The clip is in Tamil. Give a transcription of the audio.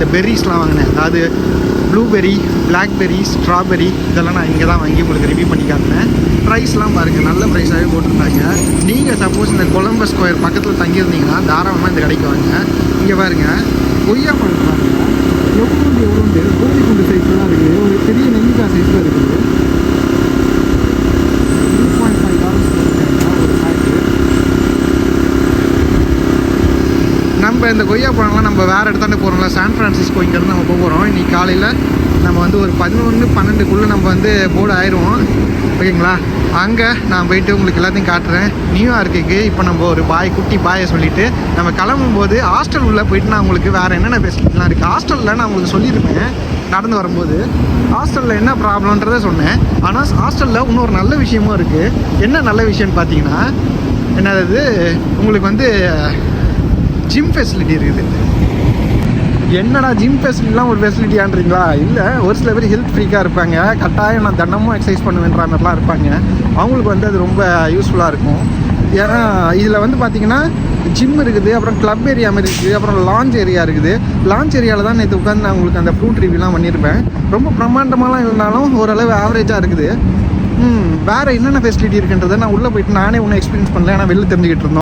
இந்த பெர்ரிஸ்லாம் வாங்கினேன். அதாவது ப்ளூபெர்ரி, பிளாக்பெர்ரி, ஸ்ட்ராபெர்ரி இதெல்லாம் நான் இங்கே தான் வாங்கி உங்களுக்கு ரிவ்யூ பண்ணி காட்டினேன். ப்ரைஸ்லாம் பாருங்கள், நல்ல ப்ரைஸாகவே போட்டிருந்தாங்க. நீங்கள் சப்போஸ் இந்த கொலம்பஸ் ஸ்கொயர் பக்கத்தில் தங்கியிருந்தீங்கன்னா தாராளமாக இந்த கடைக்கு வாங்க. இங்கே பாருங்கள், கொய்யா பழம் பாருங்கள், எவ்வளோண்டு கோழி குண்டு சைஸில் தான் இருக்குது. ஒரு பெரிய நெல்லிக்காய் சைஸில் இருக்குது. $2.5 ஒரு பேக்கு. நம்ம இந்த கொய்யா பழம்லாம் நம்ம வேறு இடத்தாண்டு போகிறோம்ல, சான் ஃப்ரான்சிஸ்கோ இங்கேருந்து நம்ம போகிறோம். இன்றைக்கி காலையில் நம்ம வந்து ஒரு 11-12க்குள்ளே நம்ம வந்து போர்டு ஆயிடுவோம். ஓகேங்களா? அங்கே நான் போயிட்டு உங்களுக்கு எல்லாத்தையும் காட்டுறேன். நியூயார்க்குக்கு இப்போ நம்ம ஒரு குட்டி பாயை சொல்லிவிட்டு நம்ம கிளம்பும்போது ஹாஸ்டல் உள்ளே போயிட்டு நான் உங்களுக்கு வேறு என்னென்ன ஃபெசிலிட்டிலாம் இருக்குது. ஹாஸ்டலில் நான் உங்களுக்கு சொல்லியிருப்பேன் நடந்து வரும்போது ஹாஸ்டலில் என்ன ப்ராப்ளம்ன்றதை சொன்னேன். ஆனால் ஹாஸ்டலில் இன்னொரு நல்ல விஷயமும் இருக்குது. என்ன நல்ல விஷயம்னு பார்த்தீங்கன்னா, என்னது உங்களுக்கு வந்து ஜிம் ஃபெசிலிட்டி இருக்குது. என்னடா ஜிம் ஃபெசிலிட்டிலாம் ஒரு ஃபெசிலிட்டியான்றீங்களா? இல்லை, ஒரு சில பேர் ஹெல்த் ஃப்ரீக்காக இருப்பாங்க, கட்டாயம் நான் தினமும் எக்ஸசைஸ் பண்ணுவேன்ற மாதிரிலாம் இருப்பாங்க. அவங்களுக்கு வந்து அது ரொம்ப யூஸ்ஃபுல்லாக இருக்கும். ஏன்னா இதில் வந்து பார்த்திங்கன்னா ஜிம் இருக்குது, அப்புறம் கிளப் ஏரியா மாதிரி இருக்குது, அப்புறம் லான்ச் ஏரியா இருக்குது. லான்ச் ஏரியாவில் தான் நேற்று உட்காந்து நான் உங்களுக்கு அந்த ஃப்ரூட் ரிவ்யூலாம் பண்ணியிருப்பேன். ரொம்ப பிரம்மாண்டமாலாம் இல்லைனாலும் ஓரளவு ஆவரேஜாக இருக்குது. வேறு என்னென்ன ஃபெசிலிட்டி இருக்குன்றதை நான் உள்ளே போயிட்டு நானே ஒன்றும் எக்ஸ்பீரியன்ஸ் பண்ணல, ஏன்னா வெளில தெரிஞ்சுக்கிட்டு இருந்தோம்.